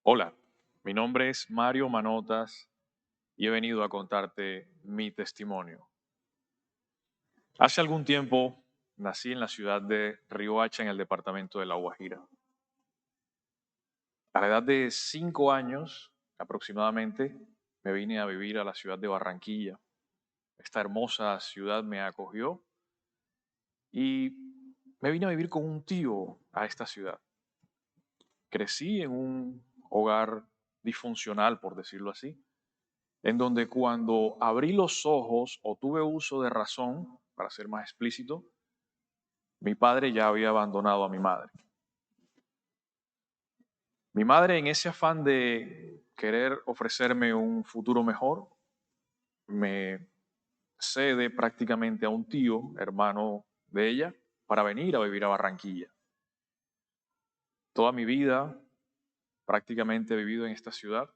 Hola, mi nombre es Mario Manotas y he venido a contarte mi testimonio. Hace algún tiempo nací en la ciudad de Riohacha, en el departamento de La Guajira. A la edad de 5 años aproximadamente me vine a vivir a la ciudad de Barranquilla. Esta hermosa ciudad me acogió y me vine a vivir con un tío a esta ciudad. Crecí en un hogar disfuncional, por decirlo así, en donde cuando abrí los ojos o tuve uso de razón, para ser más explícito, mi padre ya había abandonado a mi madre. Mi madre, en ese afán de querer ofrecerme un futuro mejor, me cede prácticamente a un tío, hermano de ella, para venir a vivir a Barranquilla. Toda mi vida prácticamente he vivido en esta ciudad.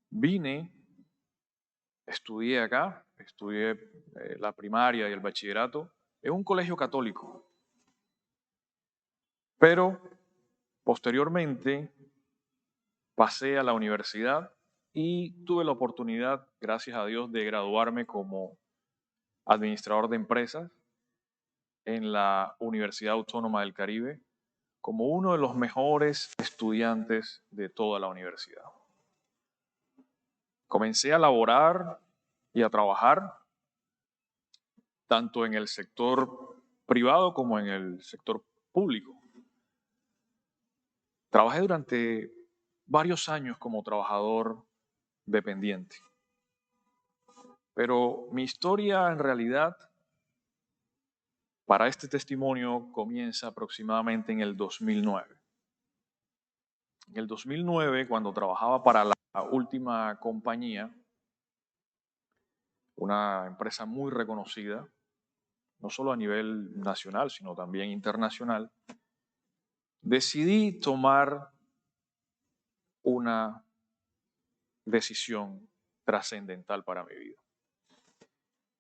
Vine, estudié acá, estudié la primaria y el bachillerato en un colegio católico. Pero posteriormente pasé a la universidad y tuve la oportunidad, gracias a Dios, de graduarme como administrador de empresas en la Universidad Autónoma del Caribe, como uno de los mejores estudiantes de toda la universidad. Comencé a laborar y a trabajar tanto en el sector privado como en el sector público. Trabajé durante varios años como trabajador dependiente. Pero mi historia en realidad para este testimonio comienza aproximadamente en el 2009. En el 2009, cuando trabajaba para la última compañía, una empresa muy reconocida, no solo a nivel nacional, sino también internacional, decidí tomar una decisión trascendental para mi vida.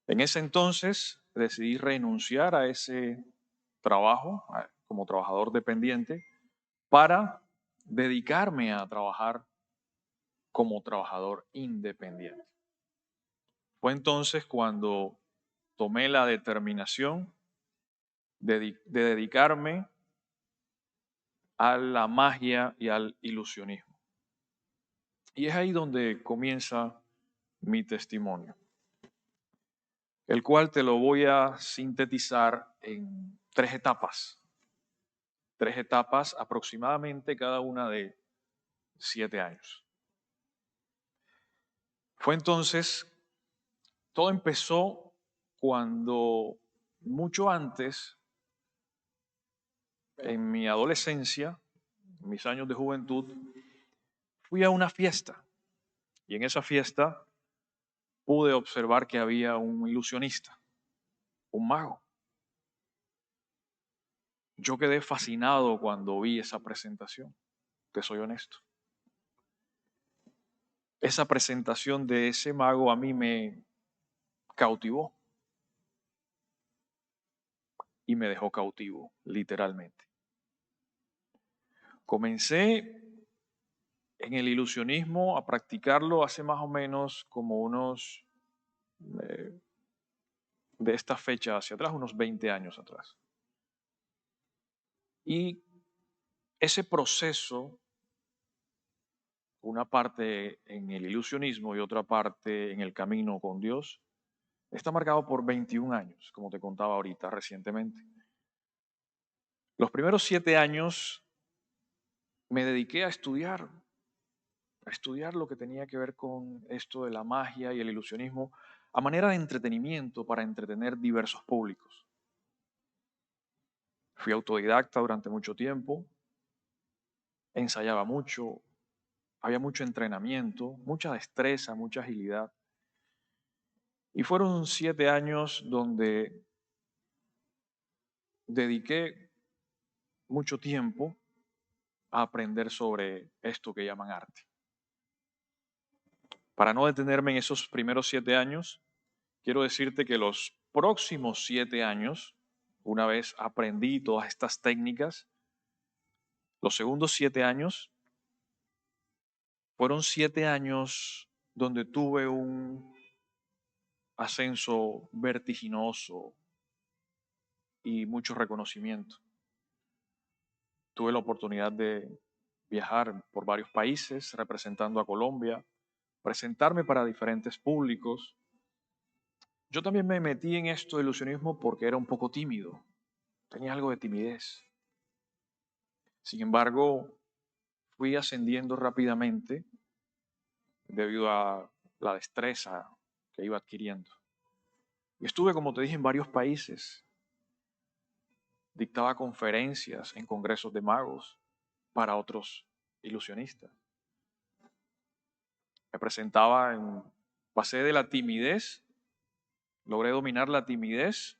En ese entonces decidí renunciar a ese trabajo como trabajador dependiente para dedicarme a trabajar como trabajador independiente. Fue entonces cuando tomé la determinación de dedicarme a la magia y al ilusionismo. Y es ahí donde comienza mi testimonio, el cual te lo voy a sintetizar en tres etapas aproximadamente cada una de 7 años. Fue entonces, todo empezó cuando mucho antes, en mi adolescencia, en mis años de juventud, fui a una fiesta y en esa fiesta pude observar que había un ilusionista, un mago. Yo quedé fascinado cuando vi esa presentación, te soy honesto. Esa presentación de ese mago a mí me cautivó y me dejó cautivo, literalmente. Comencé en el ilusionismo a practicarlo hace más o menos como unos, eh, de esta fecha hacia atrás, unos 20 años atrás. Y ese proceso, una parte en el ilusionismo y otra parte en el camino con Dios, está marcado por 21 años, como te contaba ahorita recientemente. Los primeros 7 años me dediqué a estudiar lo que tenía que ver con esto de la magia y el ilusionismo a manera de entretenimiento para entretener diversos públicos. Fui autodidacta durante mucho tiempo, ensayaba mucho, había mucho entrenamiento, mucha destreza, mucha agilidad. Y fueron 7 años donde dediqué mucho tiempo a aprender sobre esto que llaman arte. Para no detenerme en esos primeros 7 años, quiero decirte que los próximos 7 años, una vez aprendí todas estas técnicas, los segundos 7 años Fueron 7 años donde tuve un ascenso vertiginoso y mucho reconocimiento. Tuve la oportunidad de viajar por varios países representando a Colombia, presentarme para diferentes públicos. Yo también me metí en esto de ilusionismo porque era un poco tímido, tenía algo de timidez. Sin embargo, fui ascendiendo rápidamente debido a la destreza que iba adquiriendo. Y estuve, como te dije, en varios países. Dictaba conferencias en congresos de magos para otros ilusionistas. Me presentaba pasé de la timidez, logré dominar la timidez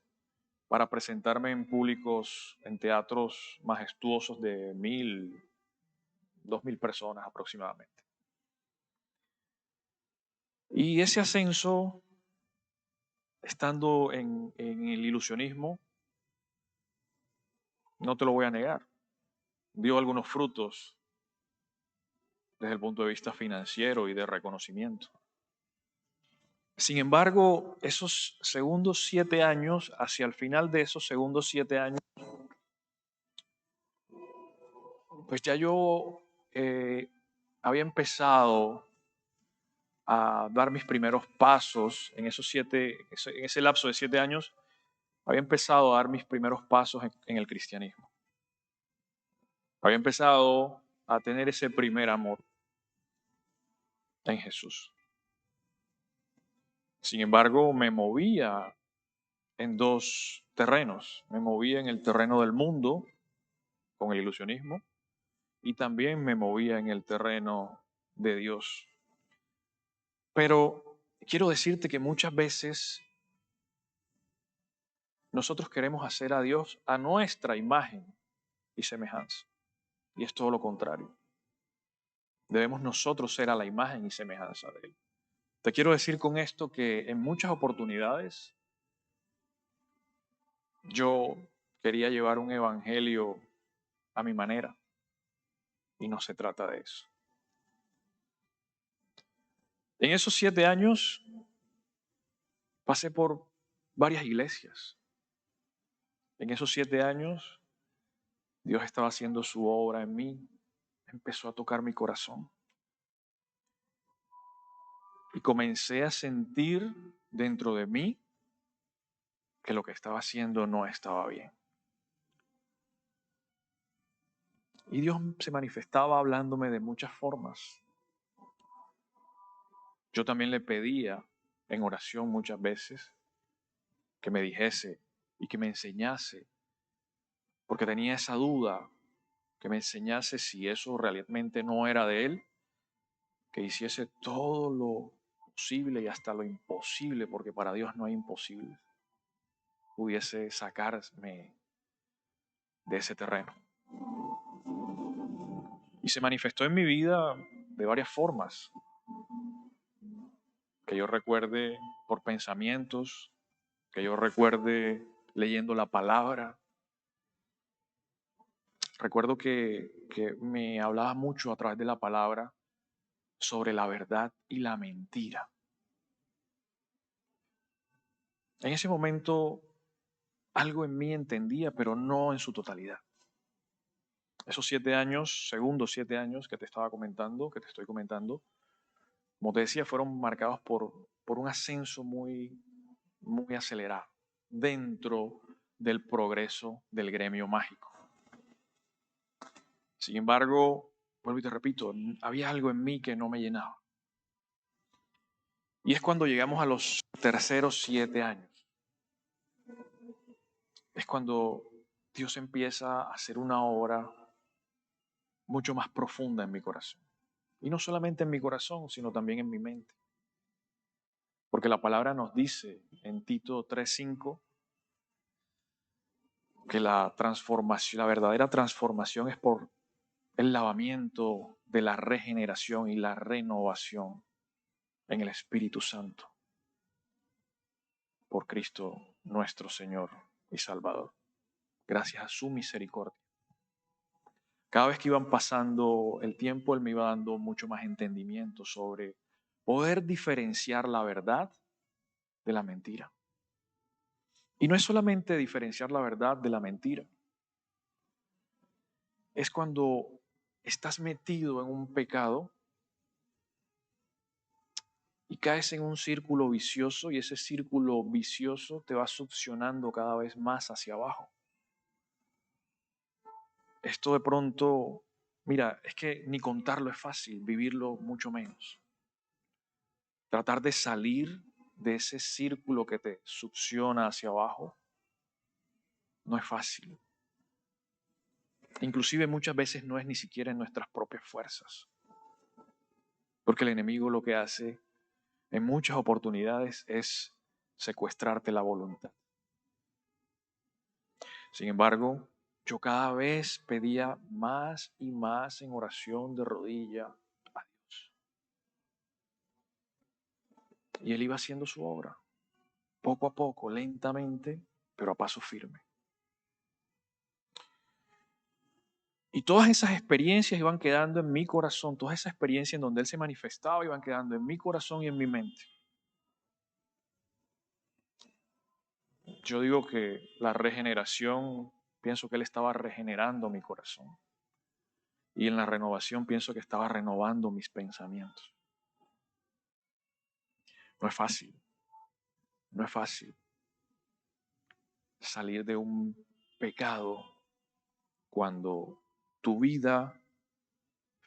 para presentarme en públicos, en teatros majestuosos de 1.000, 2.000 personas aproximadamente. Y ese ascenso, estando en el ilusionismo, no te lo voy a negar, dio algunos frutos desde el punto de vista financiero y de reconocimiento. Sin embargo, esos segundos 7 años, hacia el final de esos segundos 7 años, pues ya yo había empezado a dar mis primeros pasos en en ese lapso de 7 años, había empezado a dar mis primeros pasos en el cristianismo. Había empezado a tener ese primer amor en Jesús. Sin embargo, me movía en dos terrenos. Me movía en el terreno del mundo con el ilusionismo y también me movía en el terreno de Dios. Pero quiero decirte que muchas veces nosotros queremos hacer a Dios a nuestra imagen y semejanza. Y es todo lo contrario. Debemos nosotros ser a la imagen y semejanza de Él. Te quiero decir con esto que en muchas oportunidades yo quería llevar un evangelio a mi manera y no se trata de eso. En esos 7 años pasé por varias iglesias. En esos 7 años Dios estaba haciendo su obra en mí, empezó a tocar mi corazón y comencé a sentir dentro de mí que lo que estaba haciendo no estaba bien. Y Dios se manifestaba hablándome de muchas formas. Yo también le pedía en oración muchas veces que me dijese y que me enseñase, porque tenía esa duda, que me enseñase si eso realmente no era de Él, que hiciese todo lo posible y hasta lo imposible, porque para Dios no hay imposibles, pudiese sacarme de ese terreno. Y se manifestó en mi vida de varias formas, que yo recuerde por pensamientos, que yo recuerde leyendo la palabra. Recuerdo que me hablaba mucho a través de la palabra sobre la verdad y la mentira. En ese momento algo en mí entendía, pero no en su totalidad. Esos 7 años, segundos 7 años que te estaba comentando, que te estoy comentando, como te decía, fueron marcados por un ascenso muy, muy acelerado dentro del progreso del gremio mágico. Sin embargo, vuelvo y te repito, había algo en mí que no me llenaba. Y es cuando llegamos a los terceros 7 años. Es cuando Dios empieza a hacer una obra mucho más profunda en mi corazón. Y no solamente en mi corazón, sino también en mi mente. Porque la palabra nos dice en Tito 3:5 que la transformación, la verdadera transformación es por el lavamiento de la regeneración y la renovación en el Espíritu Santo por Cristo nuestro Señor y Salvador, gracias a su misericordia. Cada vez que iban pasando el tiempo, Él me iba dando mucho más entendimiento sobre poder diferenciar la verdad de la mentira. Y no es solamente diferenciar la verdad de la mentira, es cuando estás metido en un pecado y caes en un círculo vicioso y ese círculo vicioso te va succionando cada vez más hacia abajo. Esto de pronto, mira, es que ni contarlo es fácil, vivirlo mucho menos. Tratar de salir de ese círculo que te succiona hacia abajo no es fácil. Inclusive muchas veces no es ni siquiera en nuestras propias fuerzas, porque el enemigo lo que hace en muchas oportunidades es secuestrarte la voluntad. Sin embargo, yo cada vez pedía más y más en oración de rodilla a Dios. Y Él iba haciendo su obra, poco a poco, lentamente, pero a paso firme. Y todas esas experiencias iban quedando en mi corazón, todas esas experiencias en donde Él se manifestaba iban quedando en mi corazón y en mi mente. Yo digo que la regeneración, pienso que Él estaba regenerando mi corazón. Y en la renovación pienso que estaba renovando mis pensamientos. No es fácil, no es fácil salir de un pecado cuando tu vida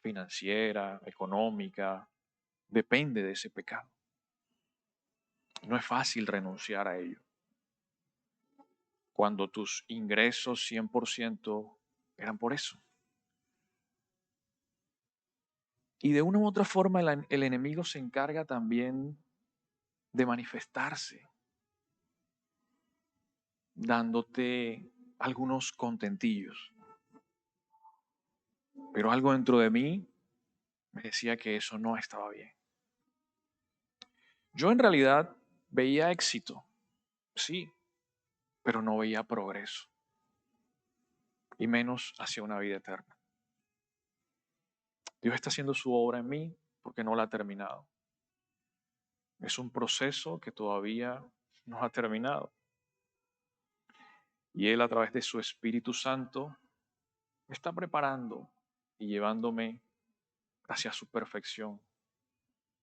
financiera, económica, depende de ese pecado. No es fácil renunciar a ello. Cuando tus ingresos 100% eran por eso. Y de una u otra forma el enemigo se encarga también de manifestarse, dándote algunos contentillos. Pero algo dentro de mí me decía que eso no estaba bien. Yo en realidad veía éxito, sí, pero no veía progreso, y menos hacia una vida eterna. Dios está haciendo su obra en mí porque no la ha terminado. Es un proceso que todavía no ha terminado. Y Él a través de su Espíritu Santo me está preparando y llevándome hacia su perfección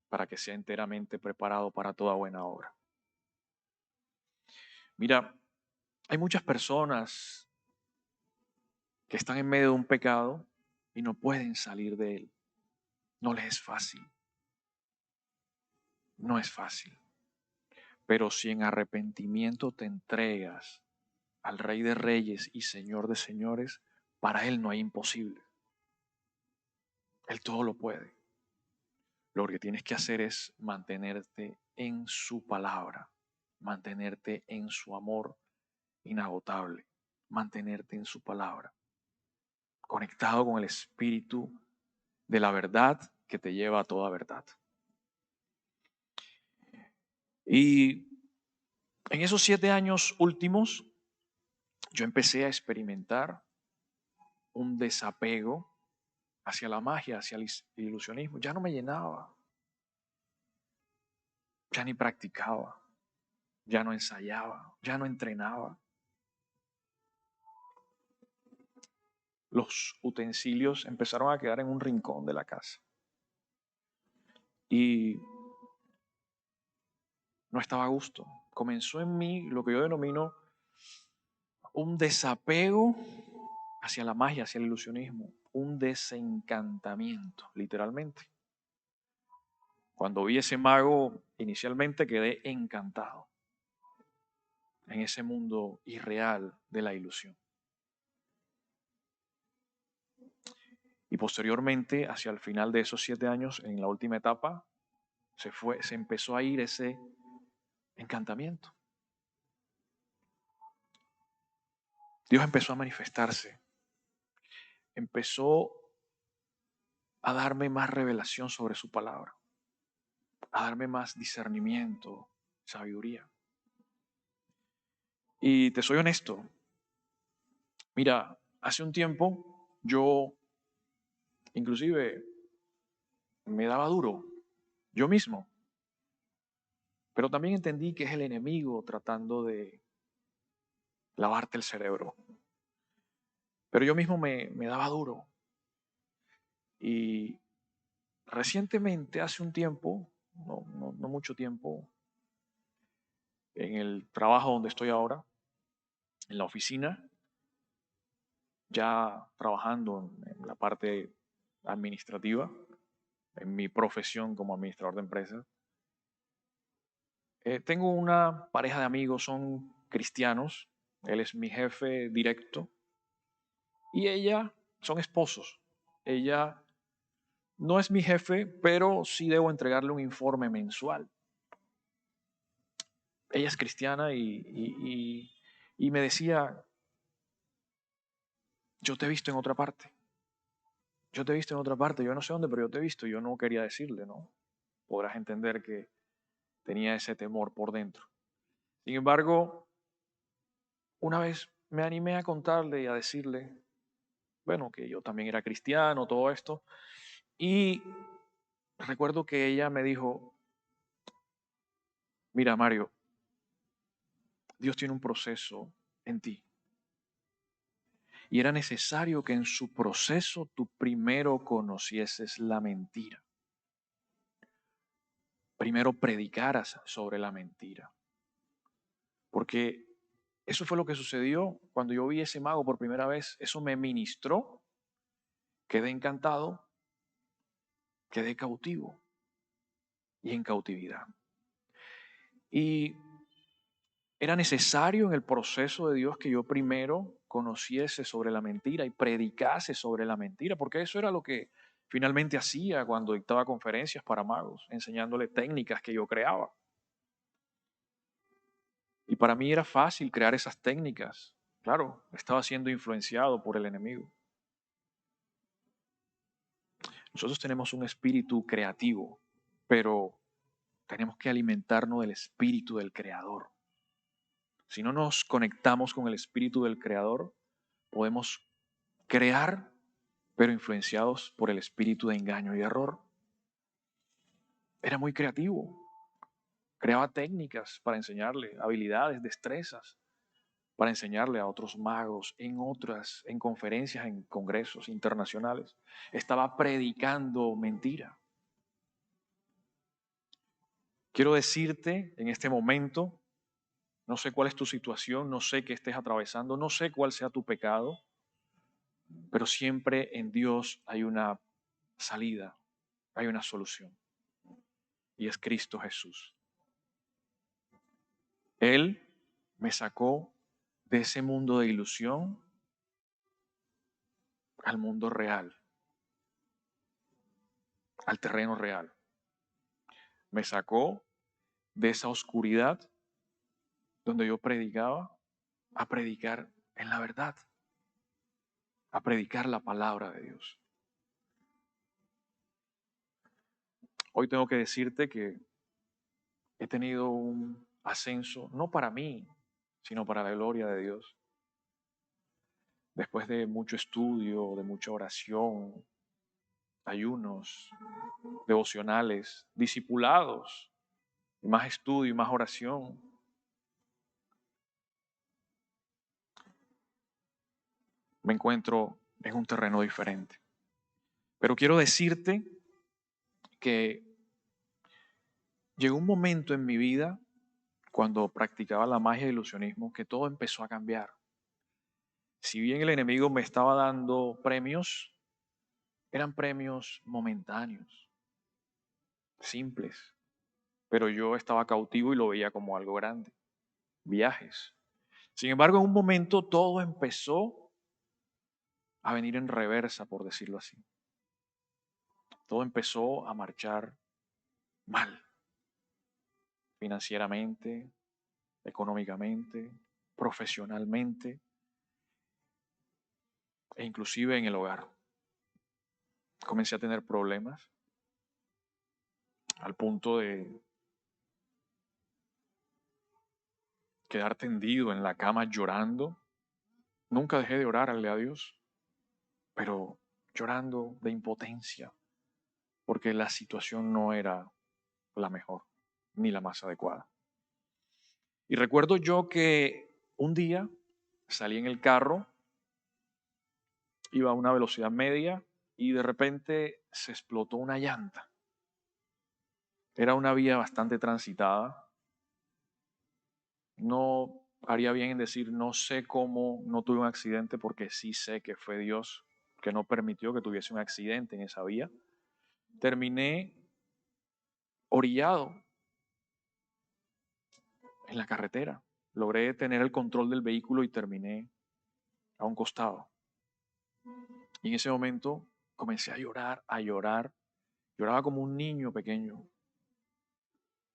para que sea enteramente preparado para toda buena obra. Mira, hay muchas personas que están en medio de un pecado y no pueden salir de él. No les es fácil. No es fácil. Pero si en arrepentimiento te entregas al Rey de Reyes y Señor de Señores, para Él no hay imposible. Él todo lo puede. Lo que tienes que hacer es mantenerte en su palabra, mantenerte en su amor inagotable, mantenerte en su palabra, conectado con el Espíritu de la verdad que te lleva a toda verdad. Y en esos 7 años últimos, yo empecé a experimentar un desapego hacia la magia, hacia el ilusionismo. Ya no me llenaba, ya ni practicaba, ya no ensayaba, ya no entrenaba. Los utensilios empezaron a quedar en un rincón de la casa. Y no estaba a gusto. Comenzó en mí lo que yo denomino un desapego hacia la magia, hacia el ilusionismo, un desencantamiento, literalmente. Cuando vi ese mago, inicialmente quedé encantado en ese mundo irreal de la ilusión. Y posteriormente, hacia el final de esos 7 años, en la última etapa, se empezó a ir ese encantamiento. Dios empezó a manifestarse, empezó a darme más revelación sobre su palabra, a darme más discernimiento, sabiduría. Y te soy honesto, mira, hace un tiempo yo Inclusive me daba duro, yo mismo. Pero también entendí que es el enemigo tratando de lavarte el cerebro. Pero yo mismo me daba duro. Y recientemente, hace un tiempo, no mucho tiempo, en el trabajo donde estoy ahora, en la oficina, ya trabajando en la parte administrativa, en mi profesión como administrador de empresas, tengo una pareja de amigos, son cristianos, él es mi jefe directo y ella son esposos. Ella no es mi jefe, pero sí debo entregarle un informe mensual. Ella es cristiana y me decía, yo te he visto en otra parte, yo te he visto en otra parte, yo no sé dónde, pero yo te he visto. Yo no quería decirle, ¿no? Podrás entender que tenía ese temor por dentro. Sin embargo, una vez me animé a contarle y a decirle, bueno, que yo también era cristiano, todo esto, y recuerdo que ella me dijo, mira Mario, Dios tiene un proceso en ti. Y era necesario que en su proceso tú primero conocieses la mentira. Primero predicaras sobre la mentira. Porque eso fue lo que sucedió cuando yo vi ese mago por primera vez. Eso me ministró. Quedé encantado. Quedé cautivo y en cautividad. Y era necesario en el proceso de Dios que yo primero conociese sobre la mentira y predicase sobre la mentira, porque eso era lo que finalmente hacía cuando dictaba conferencias para magos, enseñándole técnicas que yo creaba. Y para mí era fácil crear esas técnicas. Claro, estaba siendo influenciado por el enemigo. Nosotros tenemos un espíritu creativo, pero tenemos que alimentarnos del espíritu del creador. Si no nos conectamos con el espíritu del creador, podemos crear, pero influenciados por el espíritu de engaño y error. Era muy creativo. Creaba técnicas para enseñarle, habilidades, destrezas, para enseñarle a otros magos en conferencias, en congresos internacionales. Estaba predicando mentira. Quiero decirte en este momento, no sé cuál es tu situación, no sé qué estés atravesando, no sé cuál sea tu pecado, pero siempre en Dios hay una salida, hay una solución, y es Cristo Jesús. Él me sacó de ese mundo de ilusión al mundo real, al terreno real. Me sacó de esa oscuridad donde yo predicaba a predicar en la verdad, a predicar la palabra de Dios. Hoy tengo que decirte que he tenido un ascenso, no para mí, sino para la gloria de Dios. Después de mucho estudio, de mucha oración, ayunos, devocionales, discipulados, más estudio y más oración, me encuentro en un terreno diferente. Pero quiero decirte que llegó un momento en mi vida cuando practicaba la magia y el ilusionismo que todo empezó a cambiar. Si bien el enemigo me estaba dando premios, eran premios momentáneos, simples, pero yo estaba cautivo y lo veía como algo grande. Viajes. Sin embargo, en un momento todo empezó a venir en reversa, por decirlo así. Todo empezó a marchar mal, financieramente, económicamente, profesionalmente e inclusive en el hogar. Comencé a tener problemas al punto de quedar tendido en la cama llorando. Nunca dejé de orarle a Dios, pero llorando de impotencia, porque la situación no era la mejor ni la más adecuada. Y recuerdo yo que un día salí en el carro, iba a una velocidad media y de repente se explotó una llanta. Era una vía bastante transitada. No haría bien en decir no sé cómo no tuve un accidente porque sí sé que fue Dios que no permitió que tuviese un accidente en esa vía. Terminé orillado en la carretera. Logré tener el control del vehículo y terminé a un costado. Y en ese momento comencé a llorar, a llorar. Lloraba como un niño pequeño.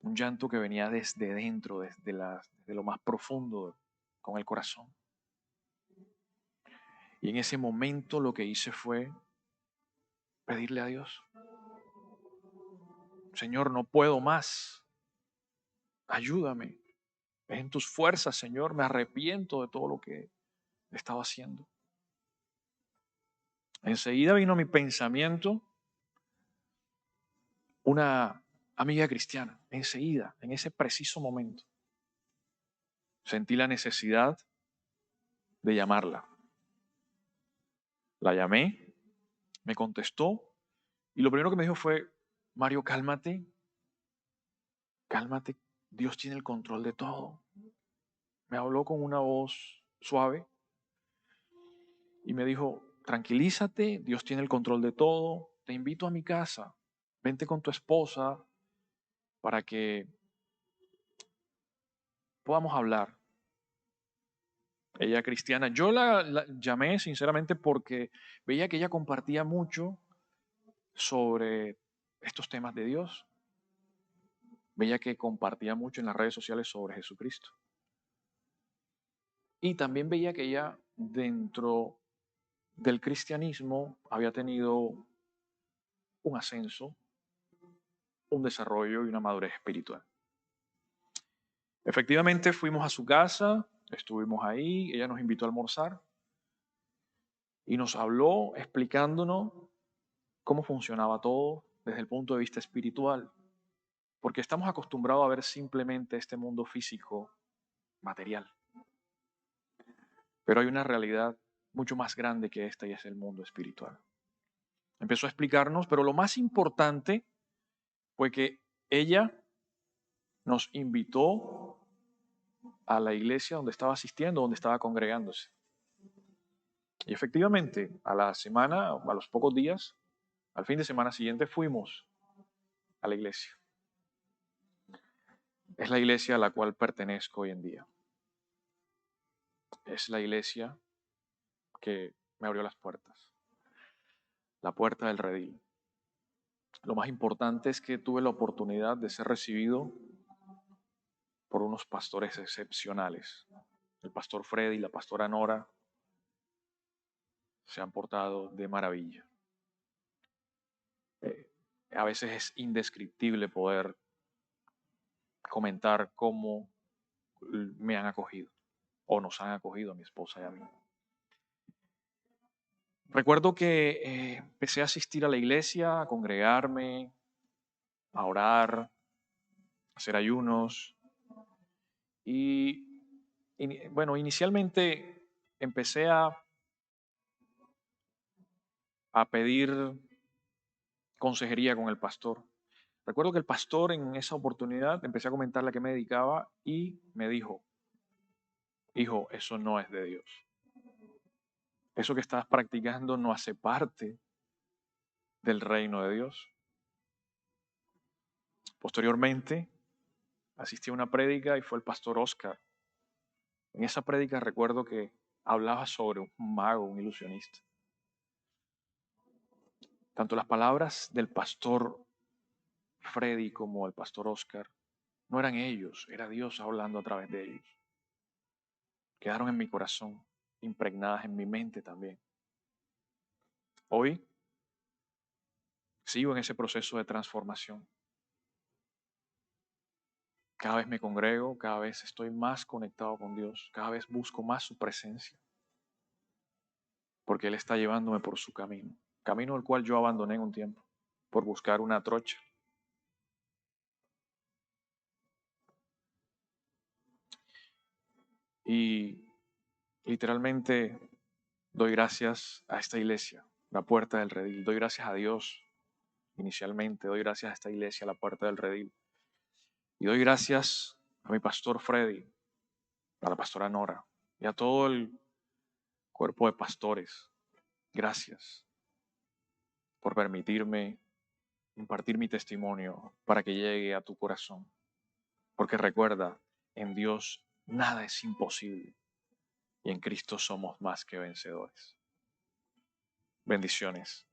Un llanto que venía desde dentro, desde lo más profundo, con el corazón. Y en ese momento lo que hice fue pedirle a Dios, Señor, no puedo más. Ayúdame. Es en tus fuerzas, Señor. Me arrepiento de todo lo que he estado haciendo. Enseguida vino a mi pensamiento una amiga cristiana. Enseguida, en ese preciso momento, sentí la necesidad de llamarla. La llamé, me contestó y lo primero que me dijo fue, Mario, cálmate, cálmate, Dios tiene el control de todo. Me habló con una voz suave y me dijo, tranquilízate, Dios tiene el control de todo, te invito a mi casa, vente con tu esposa para que podamos hablar. Ella cristiana, yo la llamé sinceramente porque veía que ella compartía mucho sobre estos temas de Dios, veía que compartía mucho en las redes sociales sobre Jesucristo. Y también veía que ella dentro del cristianismo había tenido un ascenso, un desarrollo y una madurez espiritual. Efectivamente fuimos a su casa, estuvimos ahí, ella nos invitó a almorzar y nos habló explicándonos cómo funcionaba todo desde el punto de vista espiritual, porque estamos acostumbrados a ver simplemente este mundo físico material, pero hay una realidad mucho más grande que esta y es el mundo espiritual. Empezó a explicarnos, pero lo más importante fue que ella nos invitó a la iglesia donde estaba asistiendo, donde estaba congregándose. Y efectivamente, a la semana, a los pocos días, al fin de semana siguiente fuimos a la iglesia. Es la iglesia a la cual pertenezco hoy en día. Es la iglesia que me abrió las puertas, la puerta del redil. Lo más importante es que tuve la oportunidad de ser recibido por unos pastores excepcionales. El pastor Freddy y la pastora Nora se han portado de maravilla. A veces es indescriptible poder comentar cómo me han acogido o nos han acogido a mi esposa y a mí. Recuerdo que empecé a asistir a la iglesia, a congregarme, a orar, a hacer ayunos y bueno, inicialmente empecé a pedir consejería con el pastor. Recuerdo que el pastor en esa oportunidad empecé a comentarle a qué me dedicaba y me dijo, hijo, eso no es de Dios. Eso que estás practicando no hace parte del reino de Dios. Posteriormente, asistí a una prédica y fue el pastor Oscar. En esa prédica recuerdo que hablaba sobre un mago, un ilusionista. Tanto las palabras del pastor Freddy como el pastor Oscar no eran ellos, era Dios hablando a través de ellos. Quedaron en mi corazón, impregnadas en mi mente también. Hoy sigo en ese proceso de transformación. Cada vez me congrego, cada vez estoy más conectado con Dios, cada vez busco más su presencia, porque Él está llevándome por su camino. camino el cual yo abandoné en un tiempo por buscar una trocha. Y literalmente doy gracias a esta iglesia, la Puerta del Redil. Doy gracias a Dios inicialmente, doy gracias a esta iglesia, la Puerta del Redil. Y doy gracias a mi pastor Freddy, a la pastora Nora y a todo el cuerpo de pastores. Gracias por permitirme impartir mi testimonio para que llegue a tu corazón. Porque recuerda, en Dios nada es imposible y en Cristo somos más que vencedores. Bendiciones.